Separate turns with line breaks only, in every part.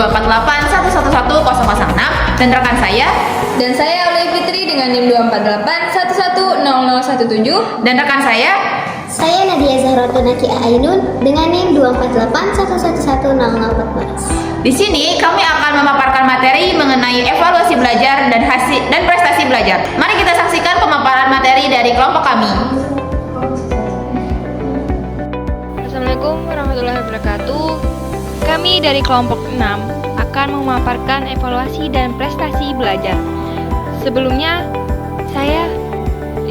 248111006 dan rekan saya.
Dan saya Aulia Fitri dengan NIM 248111017
dan rekan saya.
Saya Nadia Zahrotunaki Ainun dengan NIM 248111014.
Di sini kami akan memaparkan materi mengenai evaluasi belajar dan hasil dan prestasi belajar. Mari kita saksikan pemaparan materi dari kelompok kami.
Assalamualaikum warahmatullahi wabarakatuh. Kami dari kelompok 6 akan memaparkan evaluasi dan prestasi belajar. Sebelumnya, saya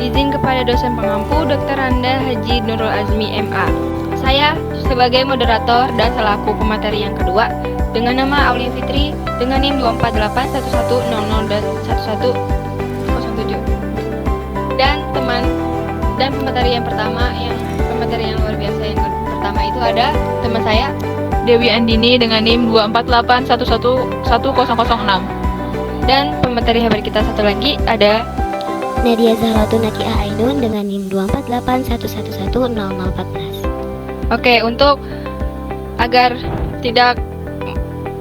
izin kepada dosen pengampu Dr. Randa Haji Nurul Azmi MA. Saya sebagai moderator dan selaku pemateri yang kedua dengan nama Aulia Fitri dengan NIM 2481100 dan teman dan pemateri yang pertama pemateri yang luar biasa yang pertama itu ada teman saya Dewi Andini dengan NIM 248111006 dan pemateri hebat kita satu lagi ada
Nadia Zahrotunaki Ainun dengan NIM 248111014.
Oke, untuk agar tidak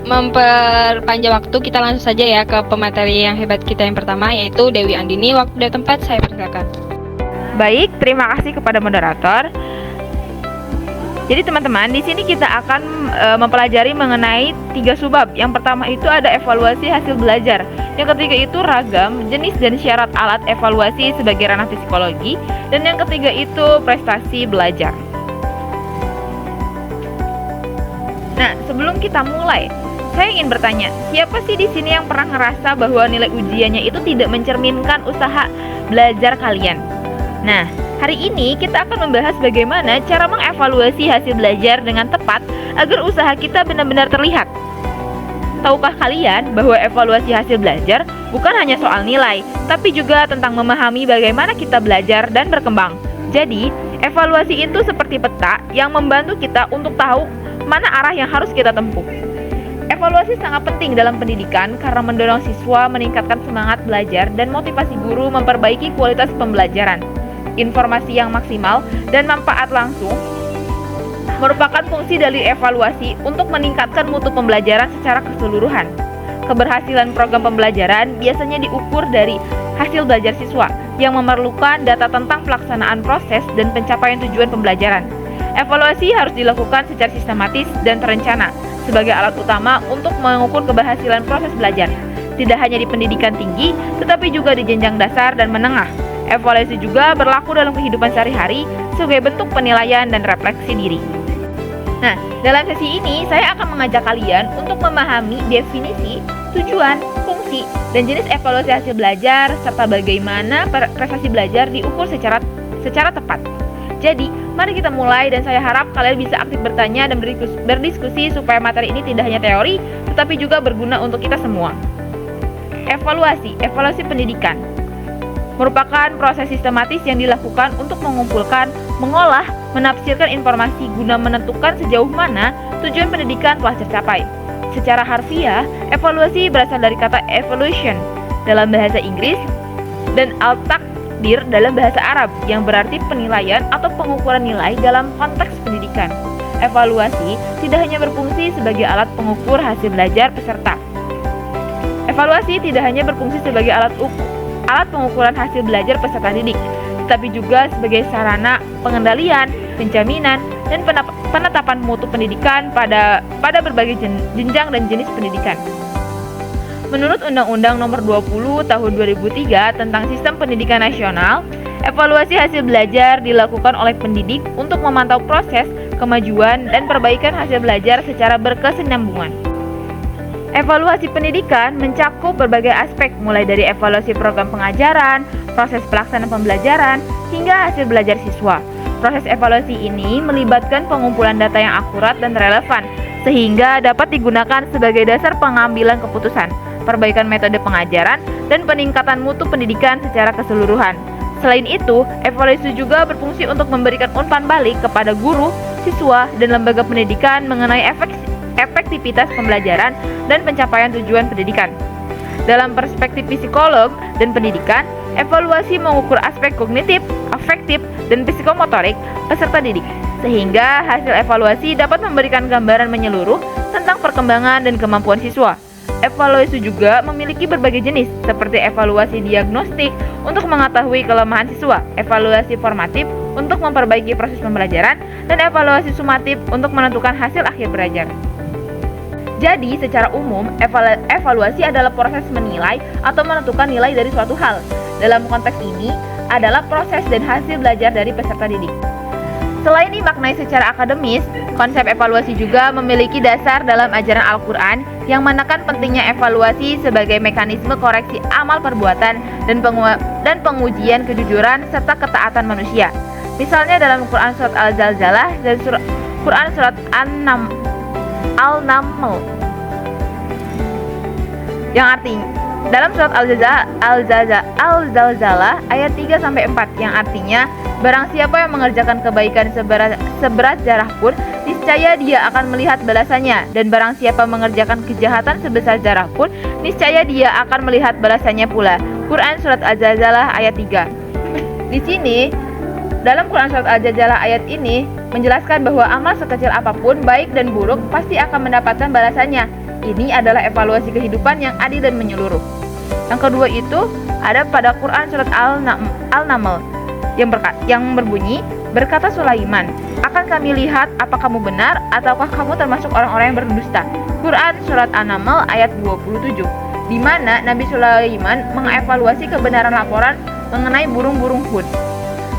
memperpanjang waktu, kita langsung saja ya ke pemateri yang hebat kita yang pertama, yaitu Dewi Andini. Waktu dan tempat saya persilakan.
Baik, terima kasih kepada moderator. Jadi teman-teman, di sini kita akan mempelajari mengenai 3 subbab. Yang pertama itu ada evaluasi hasil belajar. Yang ketiga itu ragam, jenis dan syarat alat evaluasi sebagai ranah psikologi. Dan yang ketiga itu prestasi belajar. Nah, sebelum kita mulai, saya ingin bertanya, siapa sih di sini yang pernah ngerasa bahwa nilai ujiannya itu tidak mencerminkan usaha belajar kalian? Nah, hari ini kita akan membahas bagaimana cara mengevaluasi hasil belajar dengan tepat agar usaha kita benar-benar terlihat. Tahukah kalian bahwa evaluasi hasil belajar bukan hanya soal nilai, tapi juga tentang memahami bagaimana kita belajar dan berkembang. Jadi, evaluasi itu seperti peta yang membantu kita untuk tahu mana arah yang harus kita tempuh. Evaluasi sangat penting dalam pendidikan karena mendorong siswa meningkatkan semangat belajar dan motivasi guru memperbaiki kualitas pembelajaran. Informasi yang maksimal dan manfaat langsung merupakan fungsi dari evaluasi untuk meningkatkan mutu pembelajaran secara keseluruhan. Keberhasilan program pembelajaran biasanya diukur dari hasil belajar siswa yang memerlukan data tentang pelaksanaan proses dan pencapaian tujuan pembelajaran. Evaluasi harus dilakukan secara sistematis dan terencana sebagai alat utama untuk mengukur keberhasilan proses belajar, tidak hanya di pendidikan tinggi, tetapi juga di jenjang dasar dan menengah. Evaluasi juga berlaku dalam kehidupan sehari-hari sebagai bentuk penilaian dan refleksi diri. Nah, dalam sesi ini saya akan mengajak kalian untuk memahami definisi, tujuan, fungsi, dan jenis evaluasi hasil belajar serta bagaimana prestasi belajar diukur secara tepat. Jadi, mari kita mulai dan saya harap kalian bisa aktif bertanya dan berdiskusi supaya materi ini tidak hanya teori, tetapi juga berguna untuk kita semua. Evaluasi pendidikan merupakan proses sistematis yang dilakukan untuk mengumpulkan, mengolah, menafsirkan informasi guna menentukan sejauh mana tujuan pendidikan telah tercapai. Secara harfiah, evaluasi berasal dari kata evaluation dalam bahasa Inggris dan al-takdir dalam bahasa Arab yang berarti penilaian atau pengukuran nilai dalam konteks pendidikan. Evaluasi tidak hanya berfungsi sebagai alat pengukur hasil belajar peserta. Evaluasi tidak hanya berfungsi sebagai alat pengukuran hasil belajar peserta didik, tetapi juga sebagai sarana pengendalian, penjaminan, dan penetapan mutu pendidikan pada berbagai jenjang dan jenis pendidikan. Menurut Undang-Undang Nomor 20 Tahun 2003 tentang Sistem Pendidikan Nasional, evaluasi hasil belajar dilakukan oleh pendidik untuk memantau proses, kemajuan, dan perbaikan hasil belajar secara berkesinambungan. Evaluasi pendidikan mencakup berbagai aspek mulai dari evaluasi program pengajaran, proses pelaksanaan pembelajaran, hingga hasil belajar siswa. Proses evaluasi ini melibatkan pengumpulan data yang akurat dan relevan, sehingga dapat digunakan sebagai dasar pengambilan keputusan, perbaikan metode pengajaran, dan peningkatan mutu pendidikan secara keseluruhan. Selain itu, evaluasi juga berfungsi untuk memberikan umpan balik kepada guru, siswa, dan lembaga pendidikan mengenai efektivitas pembelajaran dan pencapaian tujuan pendidikan. Dalam perspektif psikolog dan pendidikan, evaluasi mengukur aspek kognitif, afektif, dan psikomotorik peserta didik, sehingga hasil evaluasi dapat memberikan gambaran menyeluruh tentang perkembangan dan kemampuan siswa. Evaluasi juga memiliki berbagai jenis, seperti evaluasi diagnostik untuk mengetahui kelemahan siswa, evaluasi formatif untuk memperbaiki proses pembelajaran, dan evaluasi sumatif untuk menentukan hasil akhir belajar. Jadi, secara umum, evaluasi adalah proses menilai atau menentukan nilai dari suatu hal. Dalam konteks ini, adalah proses dan hasil belajar dari peserta didik. Selain dimaknai secara akademis, konsep evaluasi juga memiliki dasar dalam ajaran Al-Quran yang menekan pentingnya evaluasi sebagai mekanisme koreksi amal perbuatan dan pengujian kejujuran serta ketaatan manusia. Misalnya dalam Quran Surat Al-Zalzalah dan Quran Surat Al-Naml yang artinya dalam surat Al-Zalzalah ayat 3-4 yang artinya barang siapa yang mengerjakan kebaikan seberat zarah pun niscaya dia akan melihat balasannya, dan barang siapa mengerjakan kejahatan sebesar zarah pun niscaya dia akan melihat balasannya pula. Quran Surat Al-Zalzalah ayat 3. Di sini dalam Quran Surat Al-Zalzalah ayat ini menjelaskan bahwa amal sekecil apapun baik dan buruk pasti akan mendapatkan balasannya. Ini adalah evaluasi kehidupan yang adil dan menyeluruh. Yang kedua itu ada pada Quran Surat Al-Naml yang berbunyi, berkata Sulaiman, akan kami lihat apa kamu benar ataukah kamu termasuk orang-orang yang berdusta. Quran Surat An-Naml ayat 27, di mana Nabi Sulaiman mengevaluasi kebenaran laporan mengenai burung-burung Hud.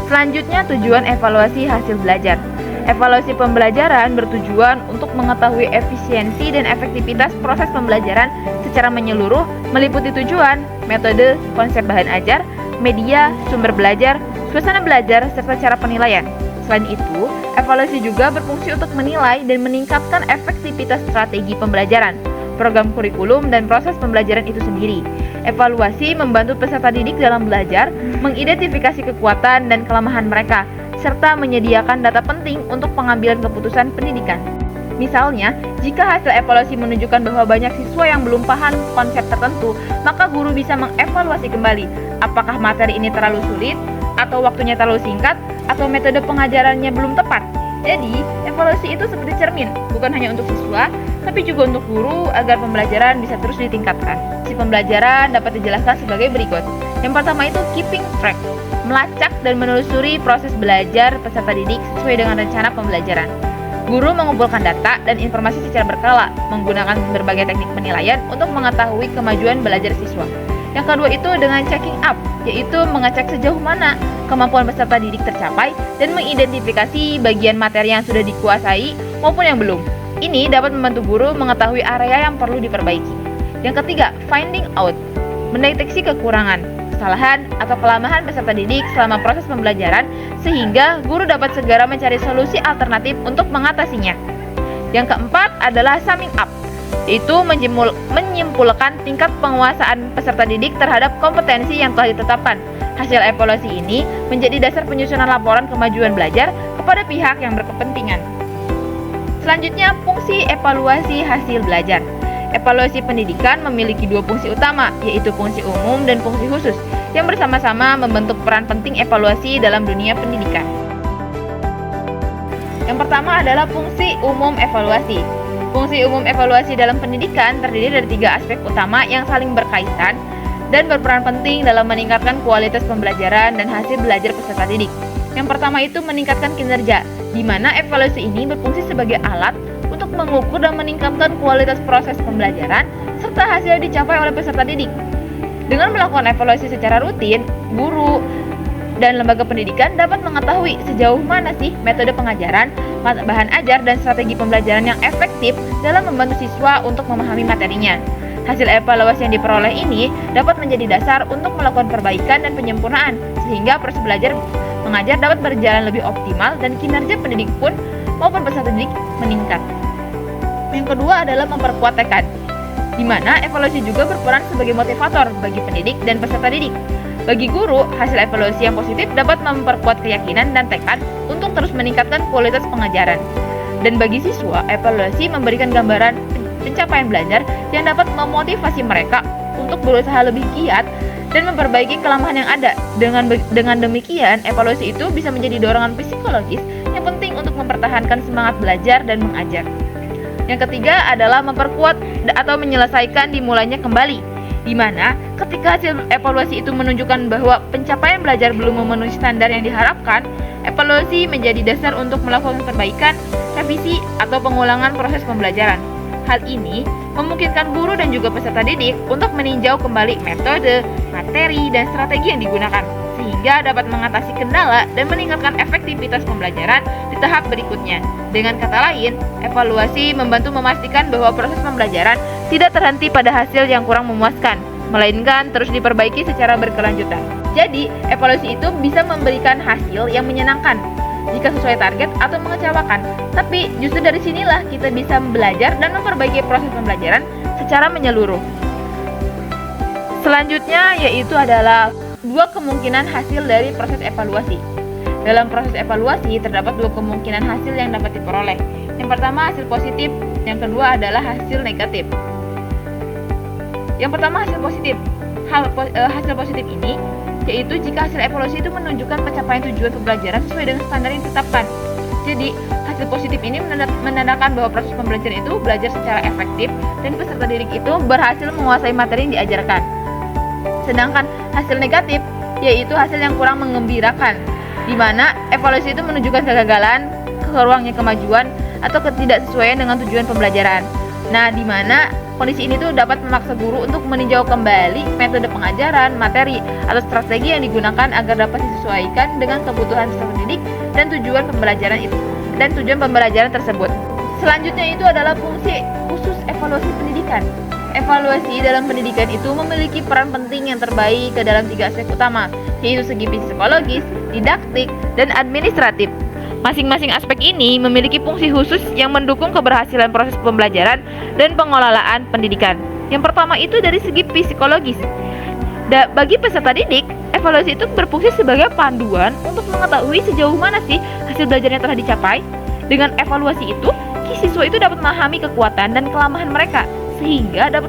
Selanjutnya, tujuan evaluasi hasil belajar. Evaluasi pembelajaran bertujuan untuk mengetahui efisiensi dan efektivitas proses pembelajaran secara menyeluruh, meliputi tujuan, metode, konsep bahan ajar, media, sumber belajar, suasana belajar, serta cara penilaian. Selain itu, evaluasi juga berfungsi untuk menilai dan meningkatkan efektivitas strategi pembelajaran, program kurikulum, dan proses pembelajaran itu sendiri. Evaluasi membantu peserta didik dalam belajar, mengidentifikasi kekuatan dan kelemahan mereka, serta menyediakan data penting untuk pengambilan keputusan pendidikan. Misalnya, jika hasil evaluasi menunjukkan bahwa banyak siswa yang belum paham konsep tertentu, maka guru bisa mengevaluasi kembali apakah materi ini terlalu sulit, atau waktunya terlalu singkat, atau metode pengajarannya belum tepat. Jadi, evaluasi itu seperti cermin, bukan hanya untuk siswa, tapi juga untuk guru agar pembelajaran bisa terus ditingkatkan. Si pembelajaran dapat dijelaskan sebagai berikut. Yang pertama itu keeping track, melacak dan menelusuri proses belajar peserta didik sesuai dengan rencana pembelajaran. Guru mengumpulkan data dan informasi secara berkala, menggunakan berbagai teknik penilaian untuk mengetahui kemajuan belajar siswa. Yang kedua itu dengan checking up, yaitu mengecek sejauh mana kemampuan peserta didik tercapai dan mengidentifikasi bagian materi yang sudah dikuasai maupun yang belum. Ini dapat membantu guru mengetahui area yang perlu diperbaiki. Yang ketiga, finding out, mendeteksi kekurangan, kesalahan, atau kelemahan peserta didik selama proses pembelajaran sehingga guru dapat segera mencari solusi alternatif untuk mengatasinya. Yang keempat adalah summing up, yaitu menyimpulkan tingkat penguasaan peserta didik terhadap kompetensi yang telah ditetapkan. Hasil evaluasi ini menjadi dasar penyusunan laporan kemajuan belajar kepada pihak yang berkepentingan. Selanjutnya, fungsi evaluasi hasil belajar. Evaluasi pendidikan memiliki dua fungsi utama, yaitu fungsi umum dan fungsi khusus, yang bersama-sama membentuk peran penting evaluasi dalam dunia pendidikan. Yang pertama adalah fungsi umum evaluasi. Fungsi umum evaluasi dalam pendidikan terdiri dari tiga aspek utama yang saling berkaitan dan berperan penting dalam meningkatkan kualitas pembelajaran dan hasil belajar peserta didik. Yang pertama itu meningkatkan kinerja, di mana evaluasi ini berfungsi sebagai alat untuk mengukur dan meningkatkan kualitas proses pembelajaran serta hasil yang dicapai oleh peserta didik. Dengan melakukan evaluasi secara rutin, guru dan lembaga pendidikan dapat mengetahui sejauh mana sih metode pengajaran, bahan ajar, dan strategi pembelajaran yang efektif dalam membantu siswa untuk memahami materinya. Hasil evaluasi yang diperoleh ini dapat menjadi dasar untuk melakukan perbaikan dan penyempurnaan, sehingga proses belajar mengajar dapat berjalan lebih optimal dan kinerja pendidik pun maupun peserta didik meningkat. Yang kedua adalah memperkuat tekad, di mana evaluasi juga berperan sebagai motivator bagi pendidik dan peserta didik. Bagi guru, hasil evaluasi yang positif dapat memperkuat keyakinan dan tekad untuk terus meningkatkan kualitas pengajaran. Dan bagi siswa, evaluasi memberikan gambaran pencapaian belajar yang dapat memotivasi mereka untuk berusaha lebih giat dan memperbaiki kelemahan yang ada. Dengan demikian, evaluasi itu bisa menjadi dorongan psikologis yang penting untuk mempertahankan semangat belajar dan mengajar. Yang ketiga adalah memperkuat atau menyelesaikan dimulainya kembali, di mana ketika hasil evaluasi itu menunjukkan bahwa pencapaian belajar belum memenuhi standar yang diharapkan, evaluasi menjadi dasar untuk melakukan perbaikan, revisi, atau pengulangan proses pembelajaran. Hal ini memungkinkan guru dan juga peserta didik untuk meninjau kembali metode, materi, dan strategi yang digunakan, sehingga dapat mengatasi kendala dan meningkatkan efektivitas pembelajaran di tahap berikutnya. Dengan kata lain, evaluasi membantu memastikan bahwa proses pembelajaran tidak terhenti pada hasil yang kurang memuaskan, melainkan terus diperbaiki secara berkelanjutan. Jadi, evaluasi itu bisa memberikan hasil yang menyenangkan jika sesuai target atau mengecewakan. Tapi justru dari sinilah kita bisa belajar dan memperbaiki proses pembelajaran secara menyeluruh. Selanjutnya yaitu adalah dua kemungkinan hasil dari proses evaluasi. Dalam proses evaluasi terdapat dua kemungkinan hasil yang dapat diperoleh. Yang pertama hasil positif, yang kedua adalah hasil negatif. Yang pertama hasil positif. Hasil positif ini yaitu jika hasil evaluasi itu menunjukkan pencapaian tujuan pembelajaran sesuai dengan standar yang ditetapkan. Jadi, hasil positif ini menandakan bahwa proses pembelajaran itu belajar secara efektif dan peserta didik itu berhasil menguasai materi yang diajarkan. Sedangkan hasil negatif yaitu hasil yang kurang menggembirakan, di mana evaluasi itu menunjukkan kegagalan, kurangnya kemajuan, atau ketidaksesuaian dengan tujuan pembelajaran. Nah, di mana kondisi ini tuh dapat memaksa guru untuk meninjau kembali metode pengajaran, materi, atau strategi yang digunakan agar dapat disesuaikan dengan kebutuhan peserta didik dan tujuan pembelajaran tersebut. Selanjutnya itu adalah fungsi khusus evaluasi pendidikan. Evaluasi dalam pendidikan itu memiliki peran penting yang terbaik ke dalam 3 aspek utama, yaitu segi psikologis, didaktik, dan administratif. Masing-masing aspek ini memiliki fungsi khusus yang mendukung keberhasilan proses pembelajaran dan pengelolaan pendidikan. Yang pertama itu dari segi psikologis. Bagi peserta didik, evaluasi itu berfungsi sebagai panduan untuk mengetahui sejauh mana sih hasil belajarnya telah dicapai. Dengan evaluasi itu, siswa itu dapat memahami kekuatan dan kelemahan mereka, sehingga dapat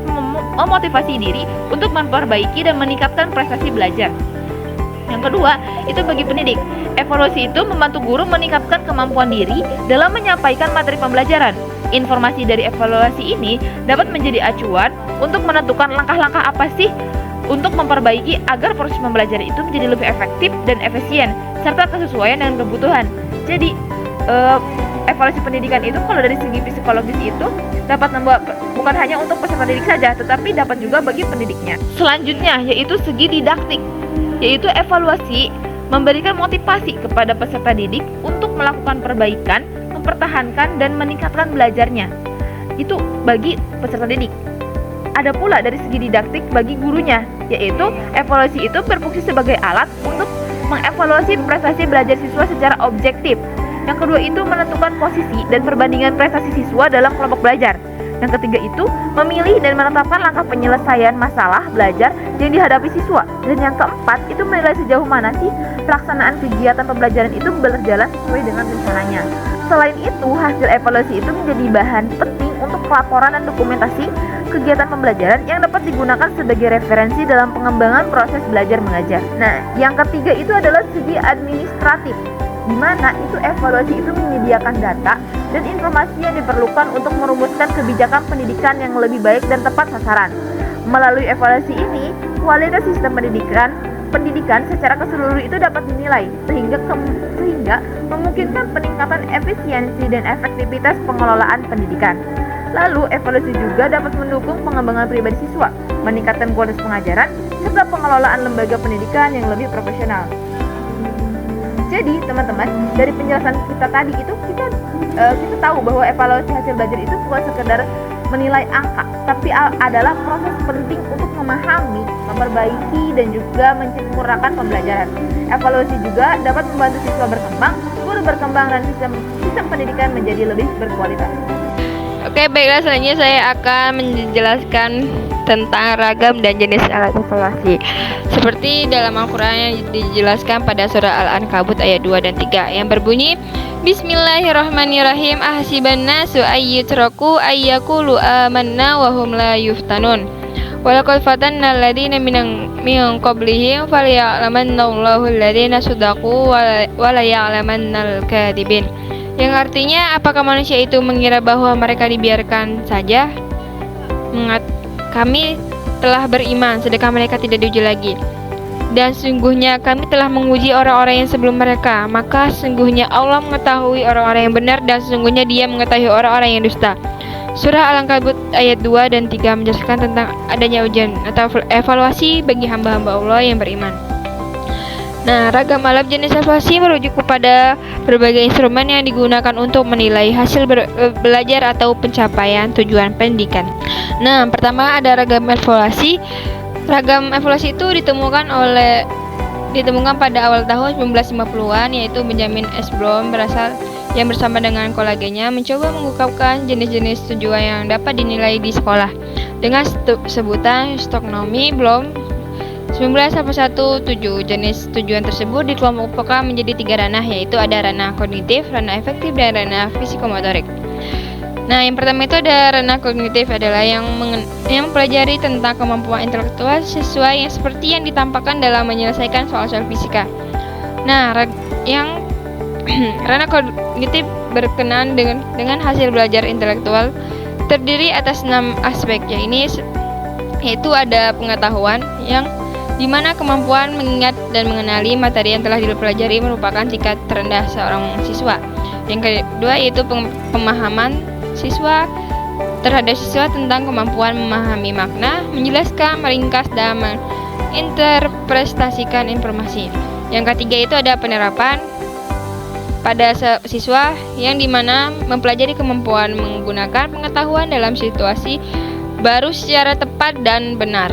memotivasi diri untuk memperbaiki dan meningkatkan prestasi belajar. Yang kedua, itu bagi pendidik. Evaluasi itu membantu guru meningkatkan kemampuan diri dalam menyampaikan materi pembelajaran. Informasi dari evaluasi ini dapat menjadi acuan untuk menentukan langkah-langkah apa sih untuk memperbaiki agar proses pembelajaran itu menjadi lebih efektif dan efisien, serta kesesuaian dengan kebutuhan. Jadi, evaluasi pendidikan itu kalau dari segi psikologis itu dapat membuat bukan hanya untuk peserta didik saja, tetapi dapat juga bagi pendidiknya. Selanjutnya, yaitu segi didaktik, yaitu evaluasi memberikan motivasi kepada peserta didik untuk melakukan perbaikan, mempertahankan, dan meningkatkan belajarnya. Itu bagi peserta didik. Ada pula dari segi didaktik bagi gurunya, yaitu evaluasi itu berfungsi sebagai alat untuk mengevaluasi prestasi belajar siswa secara objektif. Yang kedua itu menentukan posisi dan perbandingan prestasi siswa dalam kelompok belajar. Yang ketiga itu memilih dan menetapkan langkah penyelesaian masalah belajar yang dihadapi siswa. Dan yang keempat itu menilai sejauh mana sih pelaksanaan kegiatan pembelajaran itu berjalan sesuai dengan rencananya. Selain itu, hasil evaluasi itu menjadi bahan penting untuk pelaporan dan dokumentasi kegiatan pembelajaran yang dapat digunakan sebagai referensi dalam pengembangan proses belajar mengajar. Nah, yang ketiga itu adalah segi administratif, di mana itu evaluasi itu menyediakan data dan informasi yang diperlukan untuk merumuskan kebijakan pendidikan yang lebih baik dan tepat sasaran. Melalui evaluasi ini, kualitas sistem pendidikan secara keseluruhan itu dapat dinilai sehingga memungkinkan peningkatan efisiensi dan efektivitas pengelolaan pendidikan. Lalu, evaluasi juga dapat mendukung pengembangan pribadi siswa, meningkatkan kualitas pengajaran, serta pengelolaan lembaga pendidikan yang lebih profesional. Jadi, teman-teman, dari penjelasan kita tadi itu kita tahu bahwa evaluasi hasil belajar itu bukan sekedar menilai angka, tapi adalah proses penting untuk memahami, memperbaiki, dan juga menyempurnakan pembelajaran. Evaluasi juga dapat membantu siswa berkembang, guru berkembang, dan sistem pendidikan menjadi lebih berkualitas.
Oke, baiklah, selanjutnya saya akan menjelaskan tentang ragam dan jenis alat evaluasi. Seperti dalam Al-Quran yang dijelaskan pada surah Al-Ankabut ayat 2 dan 3 yang berbunyi, Bismillahirrahmanirrahim, ahasiban nasu ayyutraku ayyakulu amanna wa hum la yuftanun. Walaqad fatanna alladziina min qablihim falya'lamanna Allahu alladziina shadaqu wa la ya'lamannal kadhibin. Yang artinya, apakah manusia itu mengira bahwa mereka dibiarkan saja? Kami telah beriman, sedangkan mereka tidak diuji lagi. Dan sungguhnya kami telah menguji orang-orang yang sebelum mereka. Maka sungguhnya Allah mengetahui orang-orang yang benar, dan sesungguhnya Dia mengetahui orang-orang yang dusta. Surah Al-Ankabut ayat 2 dan 3 menjelaskan tentang adanya ujian atau evaluasi bagi hamba-hamba Allah yang beriman. Nah, ragam alat jenis evaluasi merujuk kepada berbagai instrumen yang digunakan untuk menilai hasil belajar atau pencapaian tujuan pendidikan. Nah, pertama ada ragam evaluasi. Ragam evaluasi itu ditemukan pada awal tahun 1950-an, yaitu Benjamin S. Bloom yang bersama dengan koleganya mencoba mengungkapkan jenis-jenis tujuan yang dapat dinilai di sekolah dengan sebutan Stocknomy. Bloom 1917 jenis tujuan tersebut dikelompokkan menjadi 3 ranah, yaitu ada ranah kognitif, ranah efektif, dan ranah fisikomotorik. Nah, yang pertama itu ada ranah kognitif, adalah yang mempelajari tentang kemampuan intelektual siswa yang seperti yang ditampakkan dalam menyelesaikan soal-soal fisika. Nah, yang ranah kognitif berkenaan dengan hasil belajar intelektual terdiri atas 6 aspek, yaitu ada pengetahuan, yang dimana kemampuan mengingat dan mengenali materi yang telah dipelajari merupakan tingkat terendah seorang siswa. Yang kedua yaitu pemahaman siswa terhadap siswa tentang kemampuan memahami makna, menjelaskan, meringkas, dan menginterpretasikan informasi. Yang ketiga itu ada penerapan pada siswa, yang dimana mempelajari kemampuan menggunakan pengetahuan dalam situasi baru secara tepat dan benar.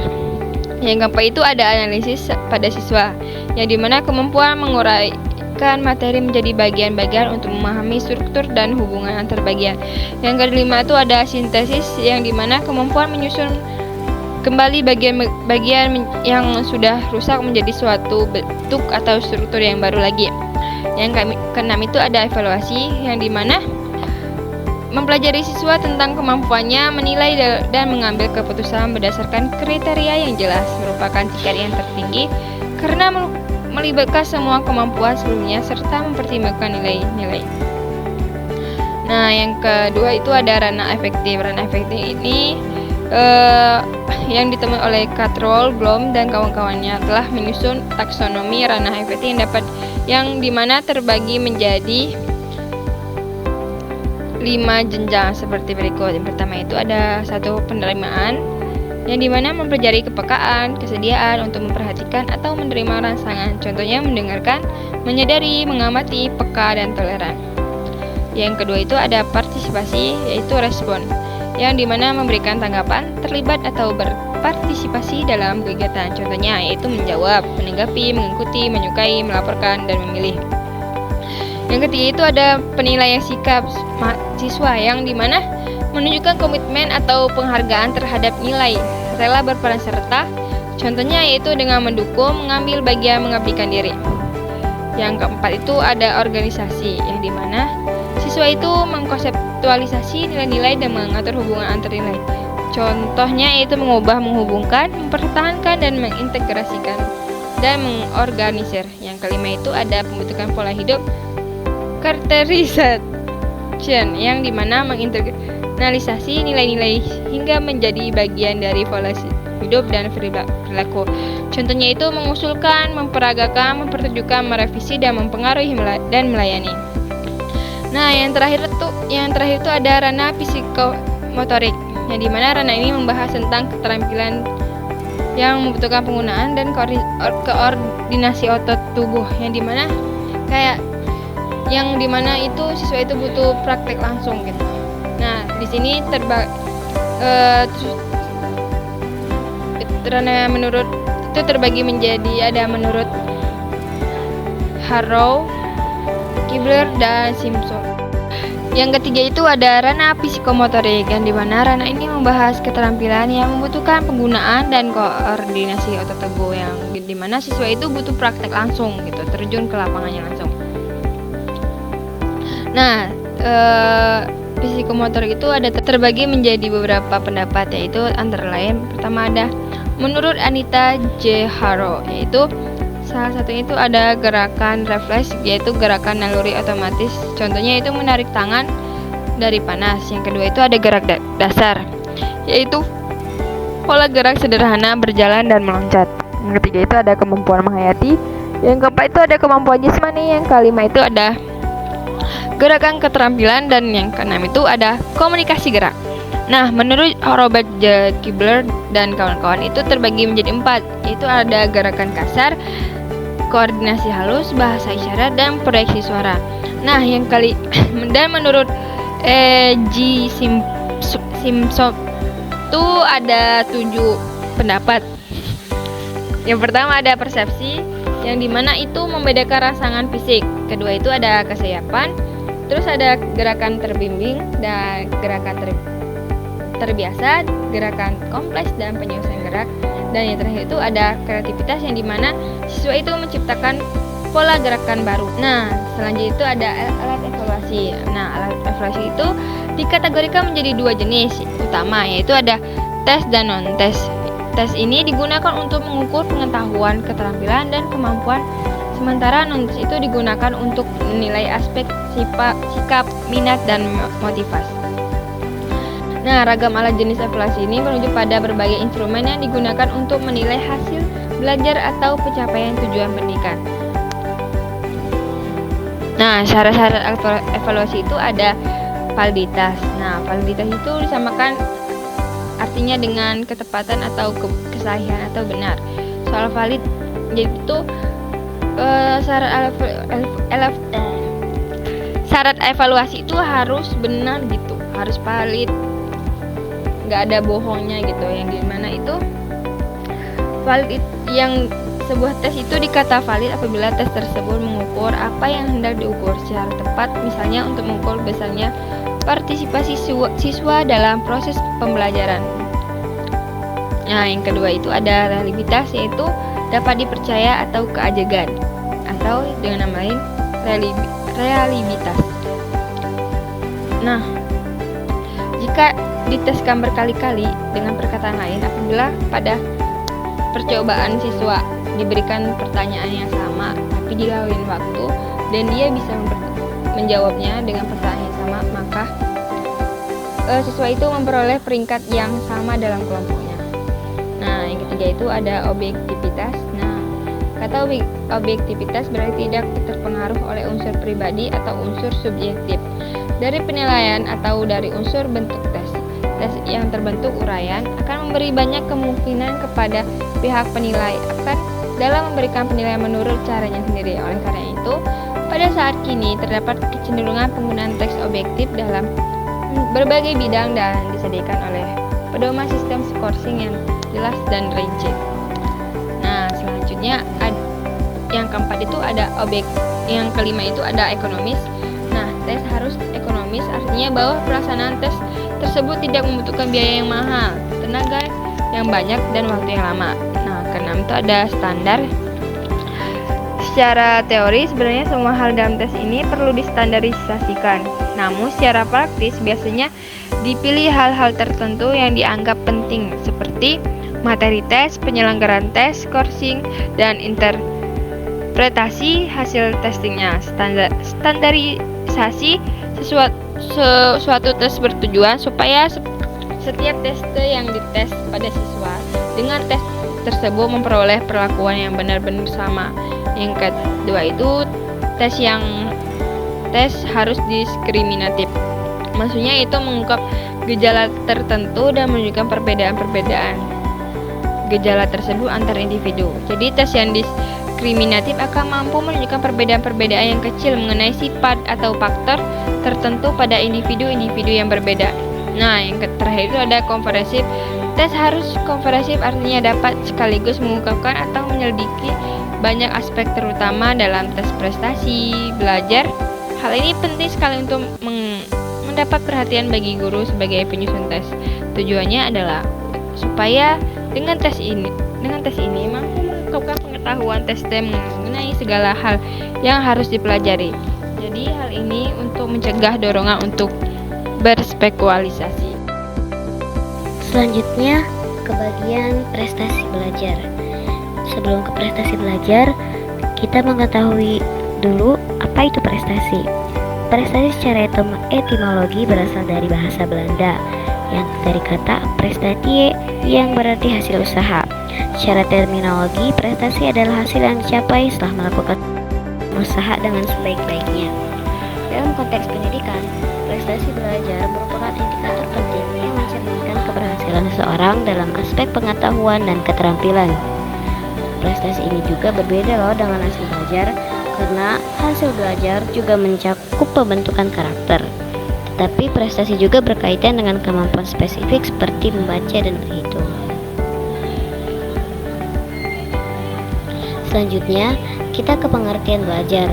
Yang keempat itu ada analisis pada siswa, yang dimana kemampuan menguraikan materi menjadi bagian-bagian untuk memahami struktur dan hubungan antar bagian. Yang kelima itu ada sintesis, yang dimana kemampuan menyusun kembali bagian-bagian yang sudah rusak menjadi suatu bentuk atau struktur yang baru lagi. Yang keenam itu ada evaluasi, yang dimana mempelajari siswa tentang kemampuannya menilai dan mengambil keputusan berdasarkan kriteria yang jelas, merupakan tingkat yang tertinggi karena melibatkan semua kemampuan sebelumnya serta mempertimbangkan nilai-nilai. Nah, yang kedua itu ada ranah efektif. Ranah efektif ini yang ditemui oleh Carroll, Bloom, dan kawan-kawannya telah menyusun taksonomi ranah efektif yang dimana terbagi menjadi 5 jenjang seperti berikut. Yang pertama itu ada 1 penerimaan, yang dimana mempelajari kepekaan, kesediaan untuk memperhatikan atau menerima rangsangan. Contohnya mendengarkan, menyadari, mengamati, peka, dan toleran. Yang kedua itu ada partisipasi, yaitu respon, yang dimana memberikan tanggapan, terlibat atau berpartisipasi dalam kegiatan. Contohnya yaitu menjawab, menanggapi, mengikuti, menyukai, melaporkan, dan memilih. Yang ketiga itu ada penilaian sikap siswa, yang dimana menunjukkan komitmen atau penghargaan terhadap nilai, rela berperan serta. Contohnya yaitu dengan mendukung, mengambil bagian, mengabdikan diri. Yang keempat itu ada organisasi, yang dimana siswa itu mengkonseptualisasi nilai-nilai dan mengatur hubungan antar nilai. Contohnya yaitu mengubah, menghubungkan, mempertahankan, dan mengintegrasikan, dan mengorganisir. Yang kelima itu ada pembentukan pola hidup, characterization, yang dimana menginternalisasi nilai-nilai hingga menjadi bagian dari pola hidup dan perilaku. Contohnya itu mengusulkan, memperagakan, mempertunjukkan, merevisi, dan mempengaruhi dan melayani. Nah, yang terakhir itu ada ranah psikomotorik, yang dimana ranah ini membahas tentang keterampilan yang membutuhkan penggunaan dan koordinasi otot tubuh, yang dimana itu siswa itu butuh praktek langsung gitu. Nah, di sini ranah menurut itu terbagi menjadi ada menurut Harrow, Kibler, dan Simpson. Yang ketiga itu ada ranah psikomotorik, yang dimana ranah ini membahas keterampilan yang membutuhkan penggunaan dan koordinasi otot tubuh, yang dimana siswa itu butuh praktek langsung gitu, terjun ke lapangannya langsung. Nah, psikomotor itu ada terbagi menjadi beberapa pendapat, yaitu antara lain pertama ada menurut Anita J. Harrow, yaitu Salah satunya itu ada gerakan refleks, yaitu gerakan naluri otomatis. Contohnya itu menarik tangan dari panas. Yang kedua itu ada gerak dasar, yaitu pola gerak sederhana berjalan dan meloncat. Yang ketiga itu ada kemampuan menghayati. Yang keempat itu ada kemampuan jismani. Yang kelima itu ada gerakan keterampilan. Dan yang keenam itu ada komunikasi gerak. Nah, menurut Robert J. Kibler dan kawan-kawan itu terbagi menjadi 4, yaitu ada gerakan kasar, koordinasi halus, bahasa isyarat, dan proyeksi suara. Nah, dan menurut G. Simpson itu ada 7 pendapat. Yang pertama ada persepsi, yang dimana itu membedakan rangsangan fisik. Kedua itu ada kesiapan, terus ada gerakan terbimbing dan gerakan terbiasa, gerakan kompleks dan penyelesaian gerak. Dan yang terakhir itu ada kreativitas, yang dimana siswa itu menciptakan pola gerakan baru. Nah, selanjutnya itu ada alat evaluasi. Nah, alat evaluasi itu dikategorikan menjadi 2 jenis utama, yaitu ada tes dan non-tes. Tes ini digunakan untuk mengukur pengetahuan, keterampilan, dan kemampuan, sementara non-tes itu digunakan untuk menilai aspek sikap, minat, dan motivasi. Nah, ragam alat jenis evaluasi ini merujuk pada berbagai instrumen yang digunakan untuk menilai hasil belajar atau pencapaian tujuan pendidikan. Nah, syarat-syarat evaluasi itu ada validitas. Nah, validitas itu disamakan artinya dengan ketepatan atau kesahihan atau benar. Soal valid, yaitu syarat evaluasi itu harus benar gitu, harus valid, nggak ada bohongnya gitu. Yang dimana itu valid, yang sebuah tes itu dikata valid apabila tes tersebut mengukur apa yang hendak diukur secara tepat, misalnya untuk mengukur besarnya partisipasi siswa dalam proses pembelajaran. Nah, yang kedua itu ada reliabilitas, yaitu dapat dipercaya atau keajegan, atau dengan nama lain reliabilitas. Nah, jika diteskan berkali-kali, dengan perkataan lain, apabila pada percobaan siswa diberikan pertanyaan yang sama tapi di lain waktu dan dia bisa menjawabnya dengan pertanyaan yang sama, maka siswa itu memperoleh peringkat yang sama dalam kelompoknya. Nah, yang ketiga itu ada objektivitas. Nah, kata objektivitas berarti tidak terpengaruh oleh unsur pribadi atau unsur subjektif dari penilaian atau dari unsur bentuk tes. Tes yang terbentuk uraian akan memberi banyak kemungkinan kepada pihak penilai akan dalam memberikan penilaian menurut caranya sendiri. Oleh karena itu, pada saat kini terdapat kecenderungan penggunaan teks objektif dalam berbagai bidang dan disediakan oleh pedoman sistem scoring yang jelas dan rinci. Nah, selanjutnya yang keempat itu ada yang kelima itu ada ekonomis. Nah, tes harus ekonomis, artinya bahwa pelaksanaan tes tersebut tidak membutuhkan biaya yang mahal, tenaga yang banyak, dan waktu yang lama. Nah, keenam itu ada standar. Secara teori sebenarnya semua hal dalam tes ini perlu distandarisasikan. Namun secara praktis biasanya dipilih hal-hal tertentu yang dianggap penting seperti materi tes, penyelenggaraan tes, scoring, dan interpretasi hasil testingnya. Standarisasi suatu tes bertujuan supaya setiap tes yang dites pada siswa dengan tes tersebut memperoleh perlakuan yang benar-benar sama. Yang kedua itu tes harus diskriminatif. Maksudnya itu mengungkap gejala tertentu dan menunjukkan perbedaan-perbedaan gejala tersebut antar individu. Jadi tes yang diskriminatif akan mampu menunjukkan perbedaan-perbedaan yang kecil mengenai sifat atau faktor tertentu pada individu-individu yang berbeda. Nah, yang terakhir itu ada komprehensif. Tes harus komprehensif, artinya dapat sekaligus mengungkapkan atau menyelidiki banyak aspek terutama dalam tes prestasi belajar. Hal ini penting sekali untuk mendapat perhatian bagi guru sebagai penyusun tes. Tujuannya adalah supaya dengan tes ini mampu mengungkapkan pengetahuan tes mengenai segala hal yang harus dipelajari. Jadi hal ini untuk mencegah dorongan untuk berspekulasi.
Selanjutnya ke bagian prestasi belajar. Sebelum ke prestasi belajar,
kita mengetahui dulu apa itu prestasi. Prestasi secara etimologi berasal dari bahasa Belanda yang dari kata prestatie yang berarti hasil usaha. Secara terminologi, prestasi adalah hasil yang dicapai setelah melakukan usaha dengan sebaik-baiknya. Dalam konteks pendidikan, prestasi belajar merupakan indikator penting yang mencerminkan keberhasilan seseorang dalam aspek pengetahuan dan keterampilan. Prestasi ini juga berbeda loh dengan hasil belajar, karena hasil belajar juga mencakup pembentukan karakter. Tetapi prestasi juga berkaitan dengan kemampuan spesifik seperti membaca dan berhitung. Selanjutnya, kita ke pengertian belajar.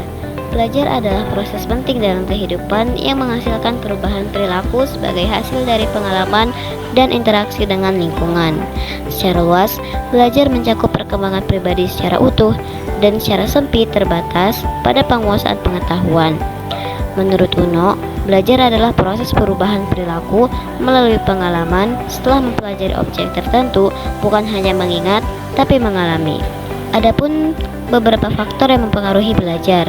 Belajar adalah proses penting dalam kehidupan yang menghasilkan perubahan perilaku sebagai hasil dari pengalaman dan interaksi dengan lingkungan. Secara luas, belajar mencakup perkembangan pribadi secara utuh dan secara sempit terbatas pada penguasaan pengetahuan. Menurut Uno, belajar adalah proses perubahan perilaku melalui pengalaman setelah mempelajari objek tertentu, bukan hanya mengingat, tapi mengalami. Adapun beberapa faktor yang mempengaruhi belajar,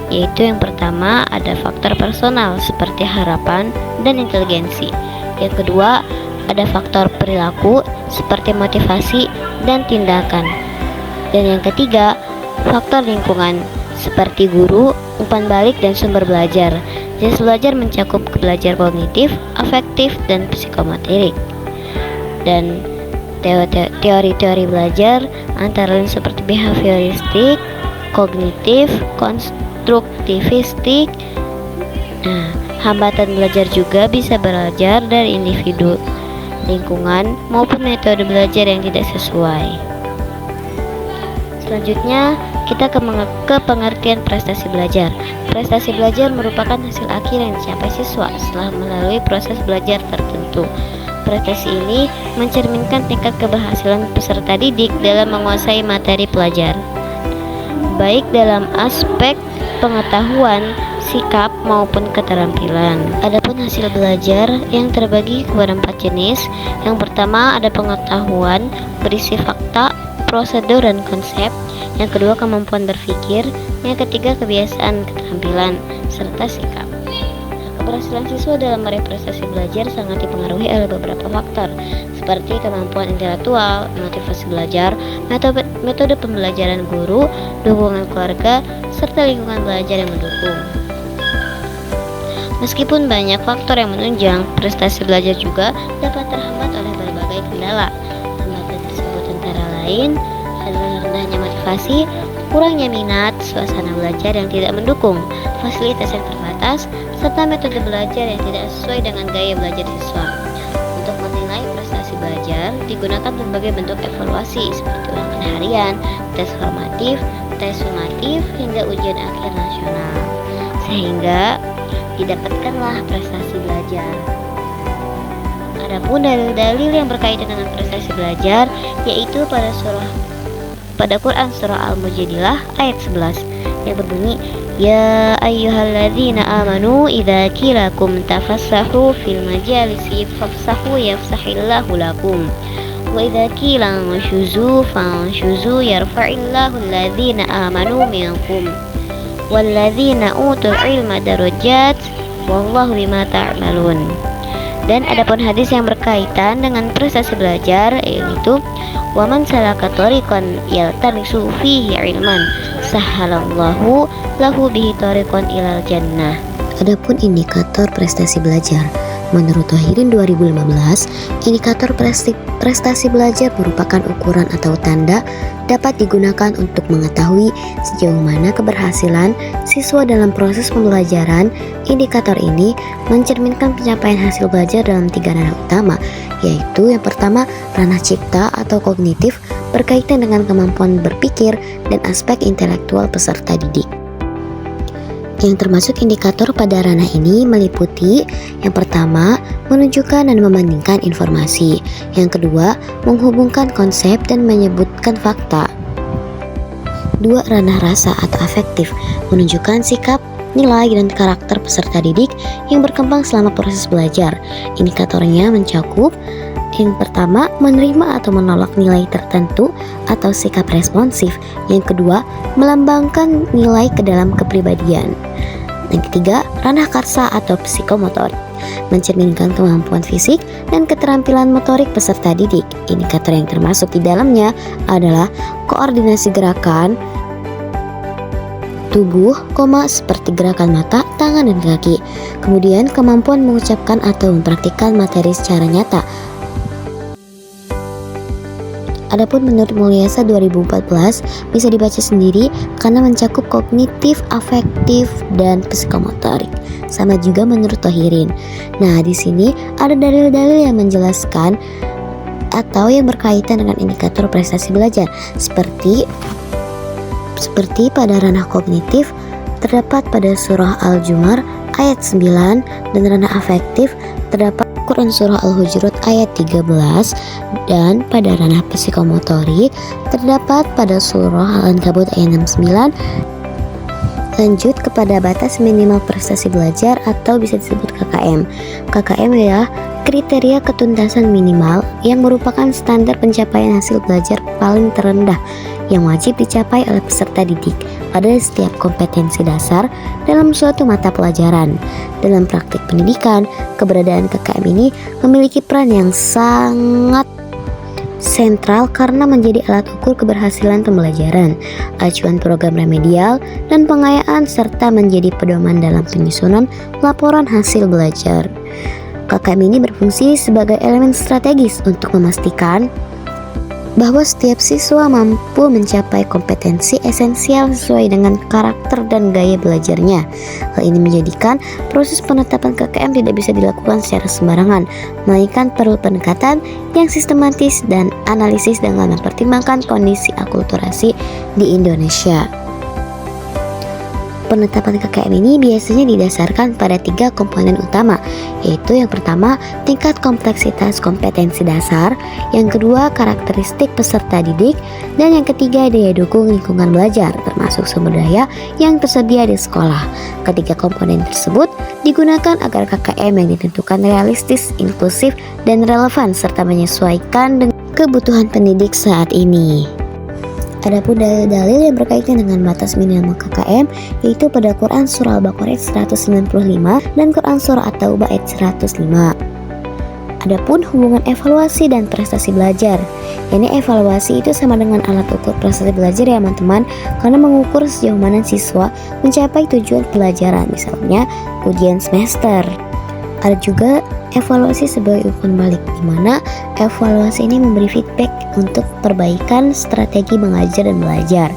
yaitu yang pertama ada faktor personal seperti harapan dan inteligensi. Yang kedua, ada faktor perilaku seperti motivasi dan tindakan. Dan yang ketiga, faktor lingkungan seperti guru, umpan balik, dan sumber belajar. Jenis belajar mencakup belajar kognitif, afektif, dan psikomotorik. Dan teori-teori belajar antara lain seperti behavioristik, kognitif, konstruktivistik. Hambatan belajar juga bisa belajar dari individu, lingkungan, maupun metode belajar yang tidak sesuai. Selanjutnya, kita ke pengertian prestasi belajar. Prestasi belajar merupakan hasil akhir yang dicapai siswa setelah melalui proses belajar tertentu. Prestasi ini mencerminkan tingkat keberhasilan peserta didik dalam menguasai materi pelajar, baik dalam aspek pengetahuan, sikap, maupun keterampilan. Adapun hasil belajar yang terbagi kepada 4 jenis. Yang pertama ada pengetahuan berisi fakta, prosedur, dan konsep. Yang kedua kemampuan berpikir. Yang ketiga kebiasaan, keterampilan, serta sikap. Keberhasilan siswa dalam meraih prestasi belajar sangat dipengaruhi oleh beberapa faktor, seperti kemampuan intelektual, motivasi belajar, metode pembelajaran guru, dukungan keluarga, serta lingkungan belajar yang mendukung. Meskipun banyak faktor yang menunjang, prestasi belajar juga dapat terhambat oleh berbagai kendala. Hambatan tersebut antara lain adalah rendahnya motivasi, kurangnya minat, suasana belajar yang tidak mendukung, fasilitas yang terbatas, serta metode belajar yang tidak sesuai dengan gaya belajar siswa. Untuk menilai prestasi belajar, digunakan berbagai bentuk evaluasi seperti ulangan harian, tes formatif, tes sumatif, hingga ujian akhir nasional, sehingga didapatkanlah prestasi belajar. Adapun dalil-dalil yang berkaitan dengan prestasi belajar, yaitu pada Quran surah Al-Mujadilah ayat 11 yang berbunyi, Ya ayyuhalladzina amanu idza qilakum tafassahu fil majalisi fafsahu yafsahillahu lakum wa idza qila anshuzu fanshuzu yarfa'illahu alladzina amanu minkum walladzina utul ilma darajat wallahu bima ta'malun. Dan adapun hadis yang berkaitan dengan prestasi belajar, yaitu waman salaka tariqan yaltamisu fihi ilman sahhalallahu lahu bihi tariqan ilal jannah. Adapun indikator prestasi belajar, menurut Tohirin 2015, indikator prestasi belajar merupakan ukuran atau tanda dapat digunakan untuk mengetahui sejauh mana keberhasilan siswa dalam proses pembelajaran. Indikator ini mencerminkan pencapaian hasil belajar dalam 3 ranah utama, yaitu yang pertama ranah cipta atau kognitif berkaitan dengan kemampuan berpikir dan aspek intelektual peserta didik. Yang termasuk indikator pada ranah ini meliputi yang pertama, menunjukkan dan membandingkan informasi. Yang kedua, menghubungkan konsep dan menyebutkan fakta. 2. Ranah rasa atau afektif, menunjukkan sikap, nilai, dan karakter peserta didik yang berkembang selama proses belajar. Indikatornya mencakup Yang pertama, menerima atau menolak nilai tertentu atau sikap responsif. Yang kedua, melambangkan nilai ke dalam kepribadian. Yang ketiga, ranah karsa atau psikomotorik, mencerminkan kemampuan fisik dan keterampilan motorik peserta didik. Indikator yang termasuk di dalamnya adalah koordinasi gerakan tubuh, seperti gerakan mata, tangan, dan kaki. Kemudian kemampuan mengucapkan atau mempraktikkan materi secara nyata. Adapun menurut Mulyasa 2014 bisa dibaca sendiri karena mencakup kognitif, afektif, dan psikomotorik. Sama juga menurut Thohirin. Nah, di sini ada dalil-dalil yang menjelaskan atau yang berkaitan dengan indikator prestasi belajar seperti pada ranah kognitif terdapat pada surah Al-Jumar ayat 9 dan ranah afektif terdapat Quran surah Al-Hujurat ayat 13 dan pada ranah psikomotorik terdapat pada surah Al-Ankabut ayat 69. Lanjut kepada batas minimal prestasi belajar atau bisa disebut KKM. KKM adalah kriteria ketuntasan minimal yang merupakan standar pencapaian hasil belajar paling terendah yang wajib dicapai oleh peserta didik pada setiap kompetensi dasar dalam suatu mata pelajaran. Dalam praktik pendidikan, keberadaan KKM ini memiliki peran yang sangat sentral karena menjadi alat ukur keberhasilan pembelajaran, acuan program remedial, dan pengayaan serta menjadi pedoman dalam penyusunan laporan hasil belajar. KKM ini berfungsi sebagai elemen strategis untuk memastikan bahwa setiap siswa mampu mencapai kompetensi esensial sesuai dengan karakter dan gaya belajarnya. Hal ini menjadikan proses penetapan KKM tidak bisa dilakukan secara sembarangan, melainkan perlu pendekatan yang sistematis dan analisis dengan mempertimbangkan kondisi akulturasi di Indonesia. Penetapan KKM ini biasanya didasarkan pada 3 komponen utama, yaitu yang pertama tingkat kompleksitas kompetensi dasar, yang kedua karakteristik peserta didik, dan yang ketiga daya dukung lingkungan belajar termasuk sumber daya yang tersedia di sekolah. Ketiga komponen tersebut digunakan agar KKM yang ditentukan realistis, inklusif, dan relevan serta menyesuaikan dengan kebutuhan pendidik saat ini. Adapun dalil-dalil yang berkaitan dengan batas minimal KKM yaitu pada Quran surah Al-Baqarah ayat 195 dan Quran surah At-Taubah ayat 105. Adapun hubungan evaluasi dan prestasi belajar, ini evaluasi itu sama dengan alat ukur prestasi belajar ya teman-teman, karena mengukur sejauh mana siswa mencapai tujuan pelajaran, misalnya ujian semester. Ada juga evaluasi sebagai umpan balik, di mana evaluasi ini memberi feedback untuk perbaikan strategi mengajar dan belajar.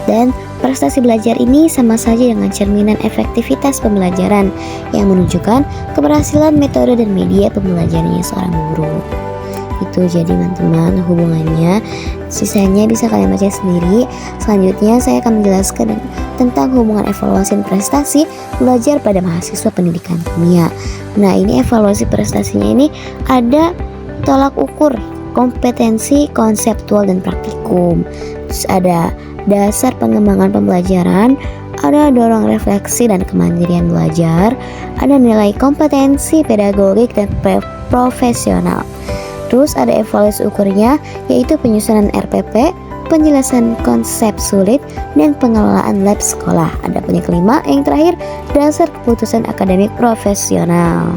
Dan prestasi belajar ini sama saja dengan cerminan efektivitas pembelajaran yang menunjukkan keberhasilan metode dan media pembelajarannya seorang guru. Itu jadi teman-teman hubungannya. Sisanya bisa kalian baca sendiri. Selanjutnya saya akan menjelaskan tentang hubungan evaluasi dan prestasi belajar pada mahasiswa pendidikan kimia. Nah, ini evaluasi prestasinya ini ada tolak ukur kompetensi konseptual dan praktikum. Terus ada dasar pengembangan pembelajaran, ada dorong refleksi dan kemandirian belajar, ada nilai kompetensi pedagogik dan profesional. Terus ada evaluasi ukurnya yaitu penyusunan RPP, penjelasan konsep sulit, dan pengelolaan lab sekolah. Ada yang kelima, yang terakhir dasar keputusan akademik profesional.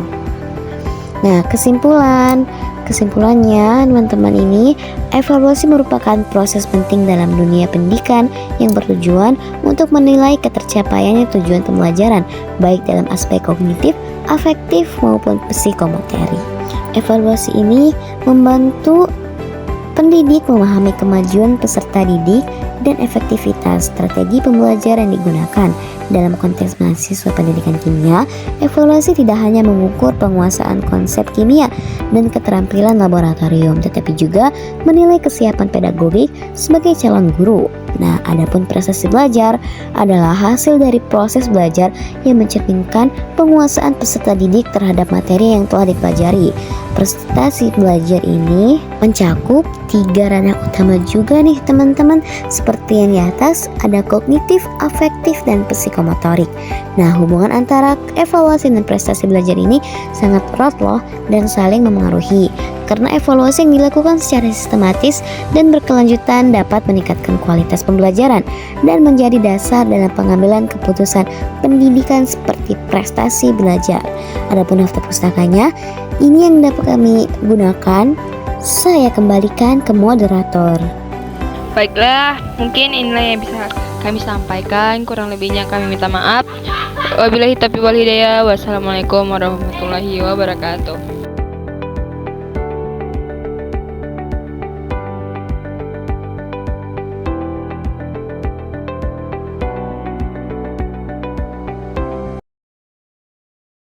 Nah, kesimpulannya teman-teman ini, evaluasi merupakan proses penting dalam dunia pendidikan yang bertujuan untuk menilai ketercapaiannya tujuan pembelajaran baik dalam aspek kognitif, afektif maupun psikomotorik. Evaluasi ini membantu pendidik memahami kemajuan peserta didik dan efektivitas strategi pembelajaran yang digunakan. Dalam konteks mahasiswa pendidikan kimia, evaluasi tidak hanya mengukur penguasaan konsep kimia dan keterampilan laboratorium, tetapi juga menilai kesiapan pedagogik sebagai calon guru. Nah, adapun prestasi belajar adalah hasil dari proses belajar yang mencerminkan penguasaan peserta didik terhadap materi yang telah dipelajari. Prestasi belajar ini mencakup 3 ranah utama juga nih teman-teman. Seperti yang di atas, ada kognitif, afektif, dan psikomotorik. psikomotorik. Nah, hubungan antara evaluasi dan prestasi belajar ini sangat erat loh dan saling memengaruhi. Karena evaluasi yang dilakukan secara sistematis dan berkelanjutan dapat meningkatkan kualitas pembelajaran dan menjadi dasar dalam pengambilan keputusan pendidikan seperti prestasi belajar. Adapun daftar pustakanya, ini yang dapat kami gunakan. Saya kembalikan ke moderator.
Baiklah, mungkin inilah yang bisa kami sampaikan. Kurang lebihnya kami minta maaf. Wabillahi taufiq wal hidayah. Wassalamualaikum warahmatullahi wabarakatuh.